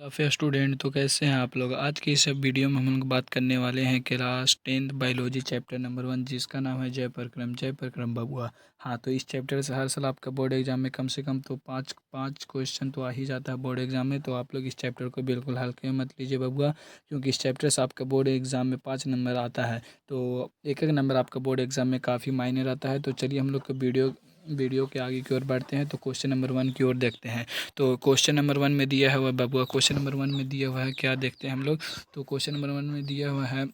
काफ़ी स्टूडेंट तो कैसे हैं आप लोग। आज की इस वीडियो में हम लोग बात करने वाले हैं class 10th biology chapter number 1, जिसका नाम है जय प्रक्रम बबुआ। हाँ, तो इस चैप्टर से हर साल आपका बोर्ड एग्जाम में कम से कम तो पाँच पाँच क्वेश्चन तो आ ही जाता है बोर्ड एग्जाम में। तो आप लोग इस चैप्टर को बिल्कुल हल्के में मत लीजिए बबुआ, क्योंकि इस चैप्टर से आपका बोर्ड एग्जाम में 5 नंबर आता है। तो एक एक नंबर आपका बोर्ड एग्जाम में काफ़ी मायने रहता है। तो चलिए हम लोग को वीडियो के आगे की ओर बढ़ते हैं। तो क्वेश्चन नंबर 1 की ओर देखते हैं। तो क्वेश्चन नंबर 1 में दिया हुआ है बबुआ, क्वेश्चन नंबर 1 में दिया हुआ है, क्या देखते हैं हम लोग। तो क्वेश्चन नंबर 1 में दिया हुआ है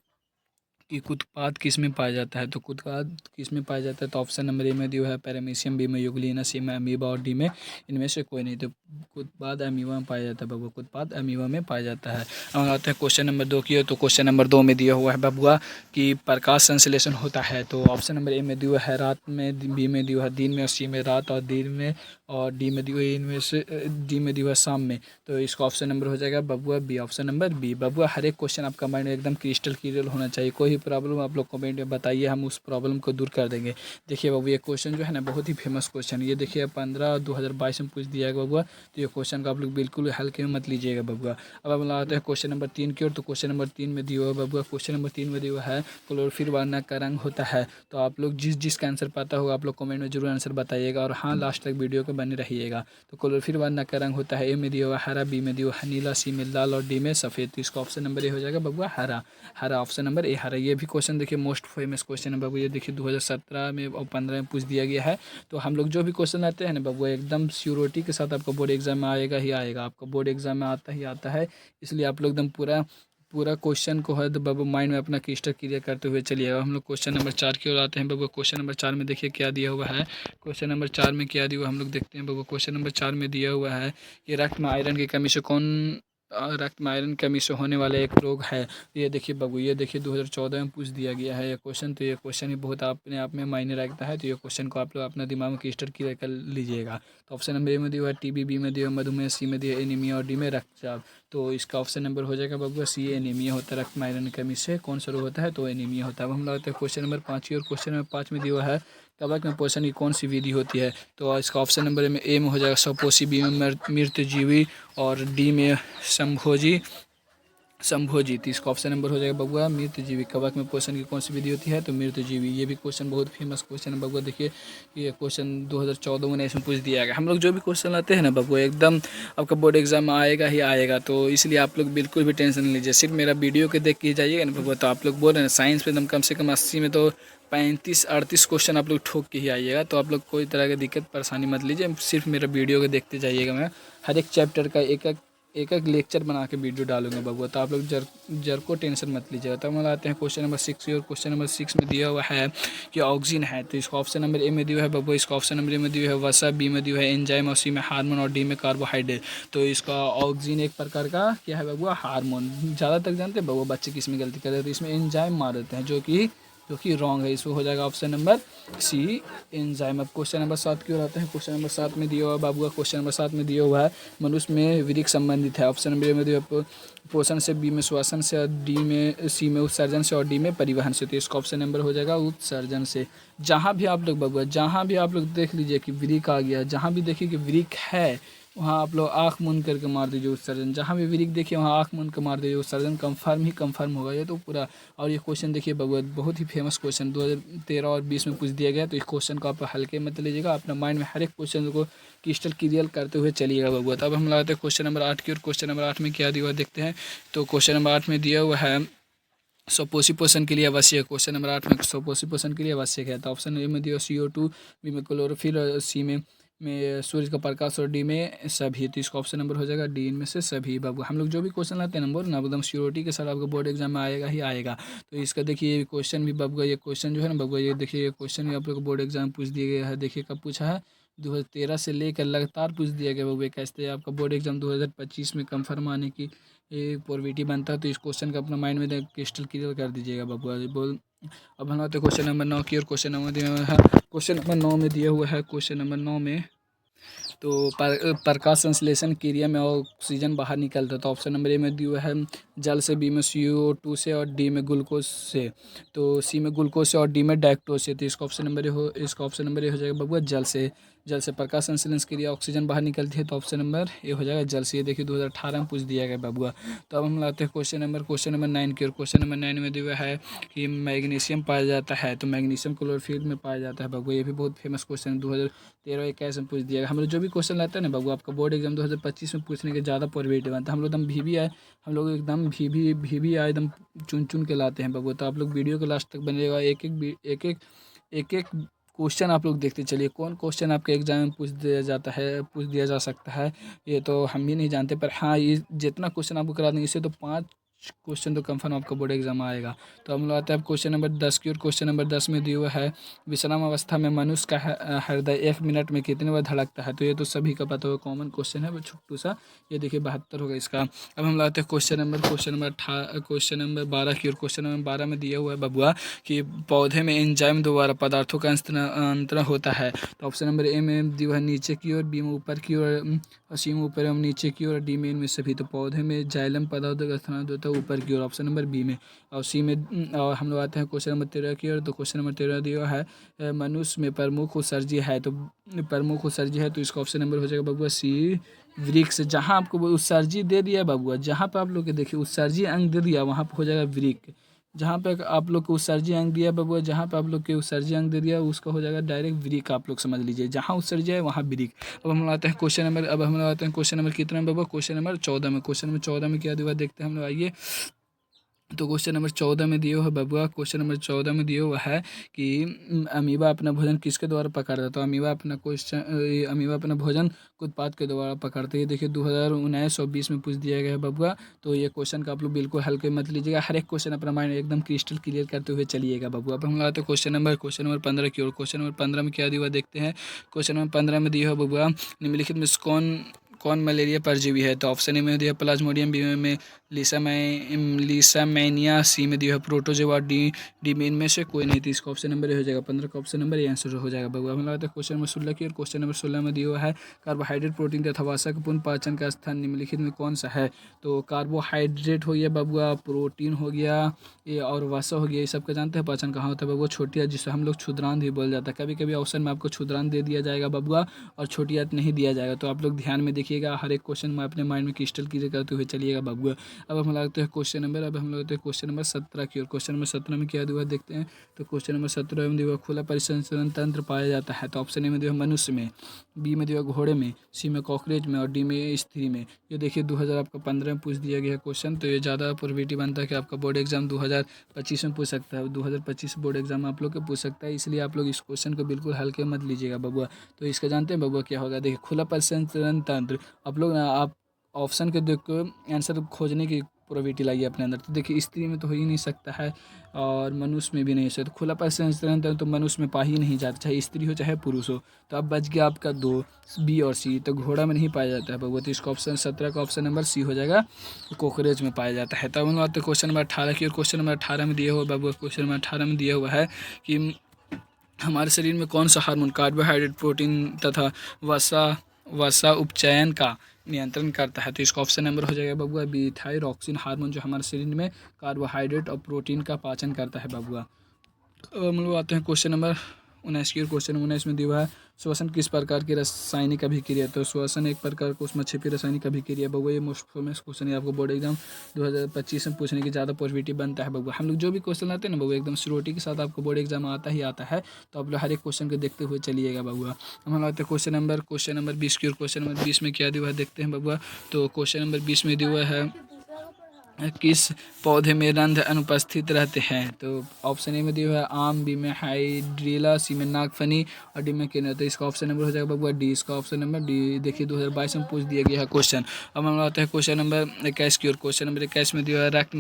कि उत्पाद किस में पाया जाता है। तो उत्पाद किस में पाया जाता है, तो ऑप्शन नंबर ए में दिया है पैरामीशियम, बी में यूग्लिना, सी में अमीबा और डी में इनमें से कोई नहीं। तो उत्पाद अमीबा में पाया जाता है बबुआ, उत्पाद अमीबा में पाया जाता है। अब आते हैं क्वेश्चन नंबर 2 की। तो क्वेश्चन नंबर 2 में दिया हुआ है बबुआ कि प्रकाश संश्लेषण होता है। तो ऑप्शन नंबर ए में दिया हुआ है रात में, बी में दिया है दिन में, और सी में रात और दिन में, और डी में दिया हुआ है इनमें से डी में दिया हुआ है शाम में। तो इसका ऑप्शन नंबर हो जाएगा बबुआ बी, ऑप्शन नंबर बी। बबुआ हर एक क्वेश्चन आपका माइंड में एकदम क्रिस्टल क्लियर होना चाहिए। कोई भी प्रॉब्लम आप लोग कमेंट में बताइए, हम उस प्रॉब्लम को दूर कर देंगे। देखिए बाबू, ये क्वेश्चन जो है ना बहुत ही फेमस क्वेश्चन, ये देखिए 15/2022 में पूछ दिया है बबुआ। तो ये क्वेश्चन को आप लोग बिल्कुल हल्के में मत लीजिएगा बबुआ। अब हम लाते हैं क्वेश्चन नंबर 3 की ओर। तो क्वेश्चन नंबर 3 में दिया हुआ बबुआ, क्वेश्चन नंबर 3 में दिया हुआ है क्लोरोफिल वर्णक का रंग होता है। तो आप लोग जिसका आंसर पता होगा आप लोग कमेंट में जरूर आंसर बताइएगा, और हाँ लास्ट तक वीडियो के बने रहिएगा। तो क्लोरोफिल वर्णक का रंग होता है, ए में दिया हुआ हरा, बी में दिया हुआ नीला, सी में लाल और डी में सफ़ेद। तो इसका ऑप्शन नंबर ए हो जाएगा बबुआ हरा। हरा, ऑप्शन नंबर ए हरा। ये भी क्वेश्चन देखिए मोस्ट फेमस क्वेश्चन है बाबू, ये देखिए 2017 में और 15 में पूछ दिया गया है। तो हम लोग जो भी क्वेश्चन आते हैं ना बाबू, एकदम श्योरिटी के साथ आपका बोर्ड एग्जाम में आएगा ही आएगा, आपका बोर्ड एग्जाम में आता ही आता है। इसलिए आप लोग एकदम पूरा पूरा क्वेश्चन को है तो बाबू माइंड में अपना क्रिस्टल क्लियर करते हुए चलिएगा। हम लोग क्वेश्चन नंबर 4 की ओर आते हैं बाबू। क्वेश्चन नंबर 4 में देखिए क्या दिया हुआ है। क्वेश्चन नंबर 4 में क्या दिया हुआ हम लोग देखते हैं बाबू। क्वेश्चन नंबर 4 में दिया हुआ है कि रक्त में आयरन की कमी से रक्त में आयरन की कमी से होने वाला एक रोग है। ये देखिए बाबू, ये देखिए 2014 में पूछ दिया गया है ये क्वेश्चन। तो ये क्वेश्चन ही बहुत अपने आप में मायने रखता है। तो ये क्वेश्चन को आप लोग अपना दिमाग में क्लिस्टर क्लियर कर लीजिएगा। तो ऑप्शन नंबर ए में दिया हुआ है टीबी, बी में दिया हुआ मधुमेह, सी में दिया एनीमिया और डी में रक्तचाप। तो इसका ऑप्शन नंबर हो जाएगा बाबू सी, एनीमिया होता है। रक्त में आयरन की कमी से कौन सा रोग होता है, तो एनीमिया होता है। अब हम लगाते हैं क्वेश्चन नंबर 5 की, और क्वेश्चन नंबर 5 में दिया हुआ है कवक में पोषण की कौन सी विधि होती है। तो इसका ऑप्शन नंबर में ए में हो जाएगा स्वपोषी, बी में मृतजीवी और डी में संभोजी। तो इसका ऑप्शन नंबर हो जाएगा बबुआ मृतजीवी। कवक में पोषण की कौन सी विधि होती है, तो मृतजीवी। ये भी क्वेश्चन बहुत फेमस क्वेश्चन है बबुआ। देखिए ये क्वेश्चन 2014-19 में पूछ दिया गया। हम लोग जो भी क्वेश्चन लाते हैं ना बबुआ एकदम आपका बोर्ड एग्जाम में आएगा ही आएगा। तो इसलिए आप लोग बिल्कुल भी टेंशन नहीं लीजिए, सिर्फ मेरा वीडियो के देख के जाइएगा ना बबुआ। तो आप लोग बोल रहे हैं साइंस में एकदम कम से कम 80 में तो 35-38 क्वेश्चन आप लोग ठोक के ही आइएगा। तो आप लोग कोई तरह की दिक्कत परेशानी मत लीजिए, सिर्फ मेरा वीडियो को देखते जाइएगा। मैं हर एक चैप्टर का एक एक लेक्चर बना के वीडियो डालूंगा बबुआ। तो आप लोग जर को टेंशन मत लीजिएगा। तब हम आते हैं क्वेश्चन नंबर 6 की, और क्वेश्चन नंबर 6 में दिया हुआ है कि ऑक्सीजन है। तो इसका ऑप्शन नंबर ए में दिया है बबुआ, इसका ऑप्शन नंबर ए में दिया है वसा, बी में दिया है एंजाइम, और सी में हार्मोन और डी में कार्बोहाइड्रेट। तो इसका ऑक्सीजन एक प्रकार का क्या है बबुआ, हार्मोन। ज़्यादा तक जानते हैं बबुआ बच्चे किस में गलती करते हैं, तो इसमें एंजाइम मार देते हैं, जो कि रॉन्ग है। इसको हो जाएगा ऑप्शन नंबर सी, एंजाइम। अब क्वेश्चन नंबर 7 की ओर आते हैं। क्वेश्चन नंबर 7 में दिया हुआ बाबुआ, क्वेश्चन नंबर 7 में दिया हुआ है मनुष्य में वृक्क संबंधित है। ऑप्शन नंबर ए में दिया पोषण से, बी में श्वसन से, और डी में सी में उत्सर्जन से, और डी में परिवहन से। तो इसका ऑप्शन नंबर हो जाएगा उत्सर्जन से। जहाँ भी आप लोग बबुआ, जहाँ भी आप लोग देख लीजिए कि वृक्क आ गया, जहाँ भी देखिए कि वृक्क है वहाँ आप लोग आँख मूंद करके मार दीजिए उत्सर्जन। जहाँ भी वृक्क देखिए वहाँ आँख मूंद कर मार दीजिए उत्सर्जन, कंफर्म होगा ये तो पूरा। और ये क्वेश्चन देखिए बबुआ बहुत ही फेमस क्वेश्चन 2013 और 20 में पूछ दिया गया। तो इस क्वेश्चन को आप हल्के मत लीजिएगा, अपना माइंड में हर एक क्वेश्चन को क्रिस्टल क्लियर करते हुए चलिएगा बबुआ। तब हम लगाते हैं क्वेश्चन नंबर 8 की, और क्वेश्चन नंबर 8 में क्या दिया हुआ देखते हैं। तो क्वेश्चन नंबर 8 में दिया हुआ है स्वपोषी पोषण के लिए आवश्यक। क्वेश्चन नंबर 8 में स्वपोषी पोषण के लिए आवश्यक है। तो ऑप्शन ए में दिया CO2, बी में क्लोरोफिल, और सी में सूर्य का प्रकाश, और डी में सभी। तो इसका ऑप्शन नंबर हो जाएगा डी, इनमें से सभी बाबू। हम लोग जो भी क्वेश्चन लाते हैं नंबर ना एकदम श्योरिटी के साथ आपका बोर्ड एग्जाम में आएगा ही आएगा। तो इसका देखिए ये क्वेश्चन भी बाबू, ये क्वेश्चन जो है ना बाबू, ये देखिए ये क्वेश्चन भी आप लोग को बोर्ड एग्जाम पूछ दिया गया है। देखिए कब पूछा है, 2013 से लेकर लगातार पूछ दिया गया बाबू। कैसे आपका बोर्ड एग्जाम 2025 में कंफर्म आने की एक प्रोबेबिलिटी बनता है। तो इस क्वेश्चन का अपना माइंड में क्रिस्टल क्लियर कर दीजिएगा बाबू। बोल अब हम आते क्वेश्चन नंबर 9 की, और क्वेश्चन नंबर दिया हुआ है, क्वेश्चन नंबर 9 में दिया हुआ है। क्वेश्चन नंबर 9 में तो प्रकाश संश्लेषण क्रिया में ऑक्सीजन बाहर निकलता है। तो ऑप्शन नंबर ए में दिया हुआ है जल से, बी में CO2 से, और डी में ग्लूकोज से। तो सी में ग्लूकोज से, और डी में लैक्टोज से। तो इसका ऑप्शन नंबर ए हो जाएगा बबुआ जल से। जल से प्रकाश संश्लेषण क्रिया ऑक्सीजन बाहर निकलती है, तो ऑप्शन नंबर ए हो जाएगा जल से। ये देखिए 2018 में पूछ दिया गया बाबुआ। तो अब हम लाते हैं क्वेश्चन नंबर 9 की, और क्वेश्चन नंबर 9 में दिया है कि मैग्नीशियम पाया जाता है, तो मैग्नीशियम क्लोरोफिल में पाया जाता है बाबू। ये भी बहुत फेमस क्वेश्चन 2013-21 में पूछ दिया गया। हम लोग जो भी क्वेश्चन लाते हैं ना बाबू, आपका बोर्ड एग्जाम 2025 में पूछने के ज़्यादा प्रोबेबिलिटी बनता है। हम लोग एकदम भी आए एकदम चुन चुन के लाते हैं बाबू। तो आप लोग वीडियो के लास्ट तक बनेगा, एक एक क्वेश्चन आप लोग देखते चलिए। कौन क्वेश्चन आपके एग्जाम में पूछ दिया जा सकता है, ये तो हम भी नहीं जानते, पर हाँ ये जितना क्वेश्चन आपको करा देंगे इससे तो 5 क्वेश्चन तो कंफर्म आपका बोर्ड एग्जाम आएगा। तो हम लोग आते हैं क्वेश्चन नंबर 10 की, और क्वेश्चन नंबर 10 में दिया हुआ है विश्राम अवस्था में मनुष्य का हृदय 1 मिनट में कितने बार धड़कता है। तो ये तो सभी का पता होगा, कॉमन क्वेश्चन है, वो छोटू सा। ये देखिए 72 होगा इसका। अब हम लाते हैं क्वेश्चन नंबर 12 की, और क्वेश्चन नंबर 12 में दिया हुआ है बबुआ कि पौधे में एंजाइम द्वारा पदार्थों का अंतरण होता है। तो ऑप्शन नंबर ए में दिया है नीचे की ओर, बी में ऊपर की ओर, सी में ऊपर एवं नीचे की ओर, डी में इनमें सभी। तो पौधे में जाइलम पदार्थों का स्थानांतरण होता है ऊपर की ओर, ऑप्शन नंबर बी में। और सी में और हम लोग आते हैं क्वेश्चन नंबर 13 की ओर। तो क्वेश्चन नंबर 13 दिया है मनुष्य में प्रमुख उत्सर्जी है, तो प्रमुख उत्सर्जी है, तो इसका ऑप्शन नंबर हो जाएगा बबुआ सी वृक्ष। जहाँ आपको उत्सर्जी दे दिया बबुआ, जहाँ पे आप लोग के देखिए उत्सर्जी अंग दे दिया, वहाँ पे हो जाएगा वृक्ष। जहाँ पे आप लोग को उत्सर्जी अंग दिया बबुआ, जहाँ पे आप लोग के उत्सर्जी अंग दे दिया उसका हो जाएगा डायरेक्ट वृक्ष। आप लोग समझ लीजिए, जहाँ उत्सर्जी है वहाँ वृक्ष। अब हम लोग आते हैं क्वेश्चन नंबर कितना बबुआ, क्वेश्चन नंबर 14 में। क्वेश्चन नंबर 14 में क्या दिया देखते हैं हम लोग, आइए। तो क्वेश्चन नंबर 14 में दिया हुआ है बबुआ, क्वेश्चन नंबर 14 में दिया हुआ है कि अमीबा अपना भोजन किसके द्वारा पकड़ता है। तो अमीबा अपना भोजन उत्पाद के द्वारा पकड़ते हैं। ये देखिए 2019 और 20 में पूछ दिया गया है बबुआ। तो ये क्वेश्चन का आप लोग बिल्कुल हल्के मत लीजिएगा, हर एक क्वेश्चन अपना माइंड एकदम क्रिस्टल क्लियर करते हुए चलिएगा बबुआ। अब हम आते हैं क्वेश्चन नंबर 15 की ओर। क्वेश्चन नंबर 15 में क्या दिया हुआ देखते हैं। क्वेश्चन नंबर 15 में दिया हुआ बबुआ निम्नलिखित में कौन मलेरिया परजीवी है। तो ऑप्शन ए में दिया प्लाज्मोडियम, बी में लीसामैनिया, सी में दिया है प्रोटोजोआ, डी में इनमें से कोई नहीं। तो इसका ऑप्शन नंबर ए हो जाएगा, 15 का ऑप्शन नंबर ए आंसर हो जाएगा बबुआ। हम लगाते हैं क्वेश्चन नंबर 16 की, और क्वेश्चन नंबर 16 में दिया हुआ है कार्बोहाइड्रेट प्रोटीन तथा वसा के पूर्ण पाचन का स्थान निम्नलिखित में कौन सा है। तो कार्बोहाइड्रेट हो गया बबुआ, प्रोटीन हो गया, ये और वसा हो गया, ये सब का जानते हैं पाचन कहाँ होता है बबुआ, छोटी आंत, जिसे हम लोग क्षुद्रांत भी बोल जाता है। कभी कभी ऑप्शन में आपको क्षुद्रांत दे दिया जाएगा बबुआ और छोटी आंत नहीं दिया जाएगा। तो आप लोग ध्यान में देखिएगा, हर एक क्वेश्चन में अपने माइंड में क्रिस्टल क्लियर करते हुए चलिएगा बबुआ। अब हम लगते हैं क्वेश्चन नंबर 17 की, और क्वेश्चन नंबर 17 में क्या दिया देखते हैं। तो क्वेश्चन नंबर 17 में दिया खुला परिसंचरण तंत्र पाया जाता है। तो ऑप्शन ए में दिया मनुष्य में, बी में दिया घोड़े में, सी में कॉकरोच में, और डी में स्त्री में। ये देखिए 2015 में पूछ दिया गया क्वेश्चन, तो ये ज़्यादा प्रोबेबिलिटी बनता है कि आपका बोर्ड एग्जाम 2025 में पूछ सकता है। 2025 बोर्ड एग्जाम आप लोग के पूछ सकता है, इसलिए आप लोग इस क्वेश्चन को बिल्कुल हल्के मत लीजिएगा बबुआ। तो इसका जानते हैं बबुआ क्या होगा, देखिए खुला परिसंचरण तंत्र। आप लोग ना आप ऑप्शन के देख के आंसर खोजने की प्रोबेबिलिटी लाइए अपने अंदर। तो देखिए स्त्री में तो हो ही नहीं सकता है, और मनुष्य में भी नहीं हो सकता। खुला परिसंचरण तो मनुष्य में पा ही नहीं जाता, चाहे स्त्री हो चाहे पुरुष हो। तो अब बच गया आपका 2, बी और सी। तो घोड़ा में नहीं पाया जाता है बबुआ, तो इसका ऑप्शन 17 का ऑप्शन नंबर सी हो जाएगा, कॉकरोच में पाया जाता है। तब हम लोग क्वेश्चन नंबर 18 की, और क्वेश्चन नंबर 18 में दिया हुआ बबुआ, क्वेश्चन नंबर 18 में दिया हुआ है कि हमारे शरीर में कौन सा हार्मोन कार्बोहाइड्रेट प्रोटीन तथा वसा उपचयन का नियंत्रण करता है। तो इसका ऑप्शन नंबर हो जाएगा बबुआ बी, थायरॉक्सिन हार्मोन, जो हमारे शरीर में कार्बोहाइड्रेट और प्रोटीन का पाचन करता है बबुआ। अब हम लोग आते हैं क्वेश्चन नंबर 19 की, और क्वेश्चन नंबर 19 में दिया है श्वसन किस प्रकार की रासायनिक अभिक्रिया। तो श्वसन एक प्रकार को उसमें छिपी रासायनिक अभिक्रिया बबुआ। ये मोस्ट फेमस क्वेश्चन है, आपको बोर्ड एग्जाम 2025 में पूछने की ज़्यादा पॉसिबिलिटी बनता है बबुआ। हम लोग जो भी क्वेश्चन आते हैं ना बबुआ, एकदम श्योरिटी के साथ आपको बोर्ड एग्जाम आता ही आता है। तो आप लोग हर एक क्वेश्चन को देखते हुए चलिएगा बबुआ। हम आते हैं क्वेश्चन नंबर 20 की, और क्वेश्चन नंबर 20 में क्या दिया है देखते हैं बबुआ। तो क्वेश्चन नंबर 20 में दिया है किस पौधे में रंध्र अनुपस्थित रहते हैं। तो ऑप्शन ए में दिया है आम, बी में हाइड्रीला, सी में नागफनी, और डी में केनर। तो इसका ऑप्शन नंबर हो जाएगा बबुआ डी, इसका ऑप्शन नंबर डी। देखिए 2022 में पूछ दिया गया है क्वेश्चन। अब हम आते हैं क्वेश्चन नंबर 21 की, और क्वेश्चन नंबर 21 में दिया है रक्त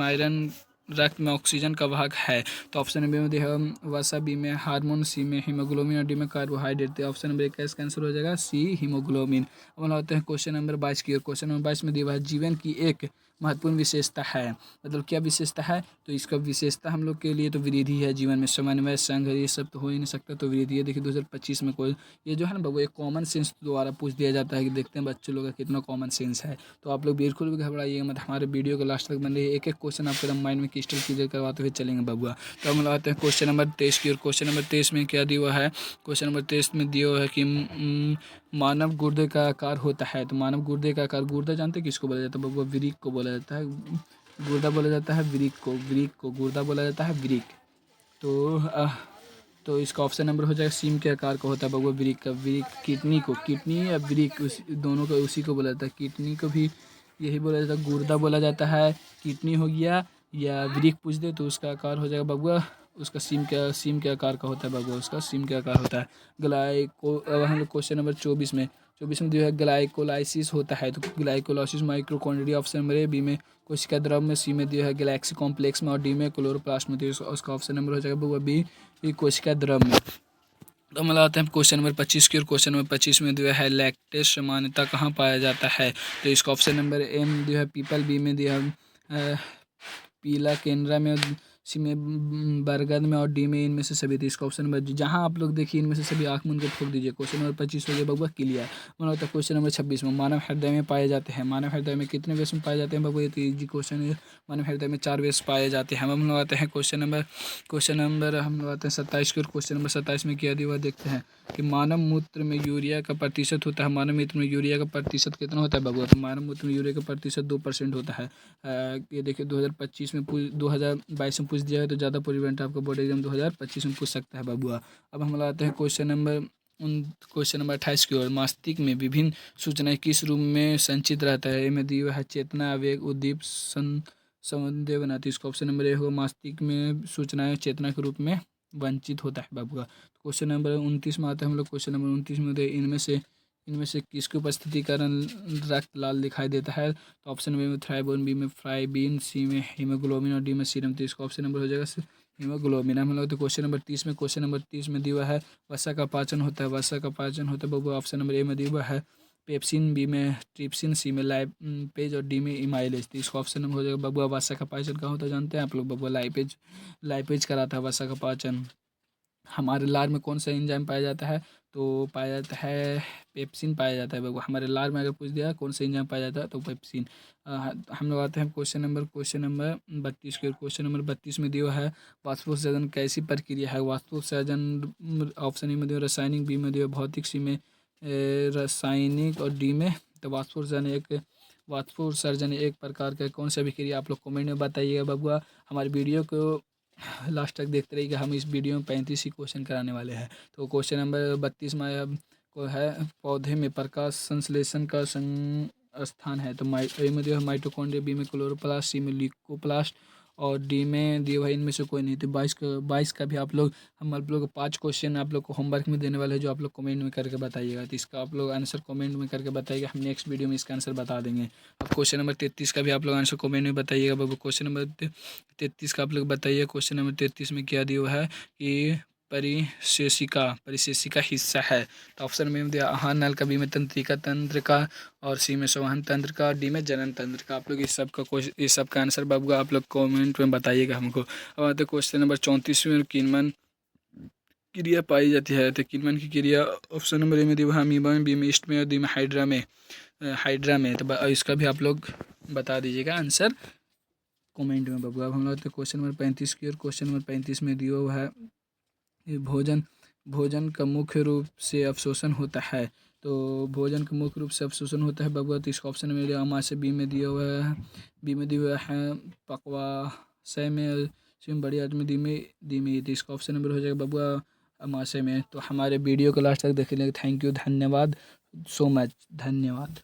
में ऑक्सीजन का वाहक है। तो ऑप्शन नंबर में दिया है वसा, बी में हार्मोन, सी में हीमोग्लोबिन, और डी में कार्बोहाइड्रेट। तो ऑप्शन नंबर 21 का आंसर हो जाएगा सी, हीमोग्लोबिन। अब हम आते हैं क्वेश्चन नंबर 22 की, और क्वेश्चन नंबर 22 में दिया है जीवन की एक महत्वपूर्ण विशेषता है। मतलब क्या विशेषता है, तो इसका विशेषता हम लोग के लिए तो वृद्धि है। जीवन में समन्वय, संघ, ये सब तो हो ही नहीं सकता, तो वृद्धि है। देखिए 2025 में कोई ये जो है ना बाबू, एक कॉमन सेंस द्वारा पूछ दिया जाता है कि देखते हैं बच्चों लोग का कितना कॉमन सेंस है। तो आप लोग बिल्कुल भी घबराइएगा मत, हमारे वीडियो को लास्ट तक बन रही है, एक एक क्वेश्चन आपके एकदम माइंड में क्रिस्टल क्लियर करवाते हुए चलेंगे बबुआ। तो हम लोग आते हैं क्वेश्चन नंबर 23 की। और क्वेश्चन नंबर 23 में क्या दिया हुआ है? क्वेश्चन नंबर 23 में दिया हुआ है कि मानव गुर्दे का आकार होता है। तो मानव गुर्दे का आकार, गुर्दा जानते हैं किसको बोला जाता है बबुआ? वृक्क को बोला जाता है। गुर्दा बोला जाता है वृक्क को गुर्दा बोला जाता है वृक्क। तो इसका ऑप्शन नंबर हो जाएगा सीम के आकार का होता है बबुआ वृक्क का। वृक्क किडनी को, किडनी या वृक्क दोनों को उसी को बोला जाता है। किडनी को भी यही बोला जाता है, गुर्दा बोला जाता है। किडनी हो गया या वृक्क पूछ दे तो उसका आकार हो जाएगा बबुआ, उसका सीम के आकार का होता है बबुआ, उसका सीम के आकार होता है। अब हम लोग क्वेश्चन नंबर 24 में जो है ग्लाइकोलाइसिस होता है। तो glycolysis mitochondria option number A. B में कोशिका द्रव में, सी में दिया है गैलेक्सी कॉम्प्लेक्स में और डी में क्लोरोप्लास्ट में। तो उसका ऑप्शन नंबर हो जाएगा बबुआ बी, कोशिका द्रव में। तो हम आते हैं क्वेश्चन नंबर 25 की। और क्वेश्चन नंबर 25 में दिया है लैक्टेस सामान्यतः कहाँ पाया जाता है? तो इसका ऑप्शन नंबर ए में दिया है पीपल, बी में दिया है पीला केनरा में, सी में बरगद में और डी में इनमें से सभी। तो इसका ऑप्शन नंबर जहाँ आप लोग देखिए इनमें से सभी आँख मूंद के ठोक दीजिए। क्वेश्चन नंबर 25 हो गया बबुआ क्लियर। होता है क्वेश्चन नंबर 26 में मानव हृदय में पाए जाते हैं। मानव हृदय में कितने वेश में पाए जाते हैं बबुआ? ये तो इजी क्वेश्चन है। मानव हृदय में 4 वेश पाए जाते हैं। हम लोग आते हैं क्वेश्चन नंबर हम लोग आते हैं 27 की। और क्वेश्चन नंबर 27 में क्या दिया हुआ देखते हैं कि मानव मूत्र में यूरिया का प्रतिशत होता है। मानव मूत्र में यूरिया का प्रतिशत कितना होता है बबुआ? तो मानव मूत्र में यूरिया का प्रतिशत 2% होता है। ये देखिए 2025 में 2022 में पूछ दिया है, तो ज़्यादा प्रिवेंट आपका बोर्ड एग्जाम 2025 में पूछ सकता है बबुआ। अब हम लाते हैं क्वेश्चन नंबर 28 की ओर। मस्तिष्क में विभिन्न सूचनाएं किस रूप में संचित रहता है? इनमें दिया है चेतना, आवेग, उद्दीप, संदेह बनाती है। इसका ऑप्शन नंबर ए होगा मस्तिष्क में सूचनाएं चेतना के रूप में वंचित होता है बबुआ। क्वेश्चन नंबर 29 में आते हैं हम लोग। क्वेश्चन नंबर 29 में इनमें से किसकी उपस्थिति कारण रक्त लाल दिखाई देता है? तो ऑप्शन बी में थ्राइबोन, बी में फ्राइबिन, सी में हीमोग्लोबिन और डी में सीरम। तो इसका ऑप्शन नंबर हो जाएगा हीमोग्लोबिन। हम लोग तो क्वेश्चन नंबर 30 में दिया है वसा का पाचन होता है। वसा का पाचन होता है बबुआ, ऑप्शन नंबर ए में दिया हुआ है पेप्सिन, बी में ट्रिप्सिन, सी में लाइपेज और डी में इमाइलेज। तो इसका ऑप्शन नंबर हो जाएगा बबुआ वसा का पाचन कहाँ होता है जानते हैं आप लोग बबुआ? लाइपेज कराता है वसा का पाचन। हमारे लार में कौन सा एंजाइम पाया जाता है? तो पाया जाता है पेप्सिन पाया जाता है बबुआ। हमारे लार में अगर पूछ दिया कौन सा एंजाइम पाया जाता है तो पेप्सिन। हम लोग आते हैं क्वेश्चन नंबर 32 के। क्वेश्चन नंबर 32 में दिया है वाष्पोत्सर्जन कैसी प्रक्रिया है? वाष्पोत्सर्जन ऑप्शन ए में दिया रासायनिक, बी में दिया भौतिक, सी में रासायनिक और डी में। तो वाष्पोत्सर्जन एक प्रकार का कौन सा अभिक्रिया? आप लोग कमेंट में बताइएगा बबुआ। हमारे वीडियो को लास्ट तक देखते रहिएगा। हम इस वीडियो में 35 ही क्वेश्चन कराने वाले हैं। तो क्वेश्चन नंबर 32 में को है पौधे में प्रकाश संश्लेषण का स्थान है। तो ए में दिया है माइटोकॉन्ड्रिया, बी में क्लोरोप्लास्ट, सी में ल्यूकोप्लास्ट और डी में दिया है इनमें से कोई नहीं। तो 22 का भी हम आप लोग 5 क्वेश्चन आप लोग को होमवर्क में देने वाले हैं, जो आप लोग कमेंट में करके बताइएगा। तो इसका आप लोग आंसर कमेंट में करके बताइएगा, हम नेक्स्ट वीडियो में इसका आंसर बता देंगे। अब क्वेश्चन नंबर 33 का भी आप लोग आंसर कमेंट में बताइएगा बाबू। क्वेश्चन नंबर 33 का आप लोग बताइए। क्वेश्चन नंबर 33 में क्या दिया है कि परिशेषिका हिस्सा है। तो ऑप्शन में दिया आहार नल का, बी में तंत्रिका तंत्र का और सी में संवहन तंत्र का और डी में जनन तंत्र का। आप लोग इस सब का आंसर बाबू आप लोग कमेंट में बताइएगा हमको। अब आते क्वेश्चन नंबर 34 में किन्वन क्रिया पाई जाती है। तो किन्वन की क्रिया ऑप्शन नंबर ए में दिया अमीबा में, बी में ईस्ट में और डी में हाइड्रा में। तो इसका भी आप लोग बता दीजिएगा आंसर कमेंट में बाबू। अब हम लोग क्वेश्चन नंबर 35 की। और क्वेश्चन नंबर 35 में दिया हुआ है भोजन का मुख्य रूप से अवशोषण होता है। तो भोजन का मुख्य रूप से अवशोषण होता है बबुआ। तो इसका ऑप्शन में दिया अमाशय, बी में दिया हुआ है पक्वाशय में, सी में बड़ी आदमी, डी में। तो इसका ऑप्शन नंबर हो जाएगा बबुआ अमाशय में। तो हमारे वीडियो को लास्ट तक देखने के लिए थैंक यू, धन्यवाद सो मच, धन्यवाद।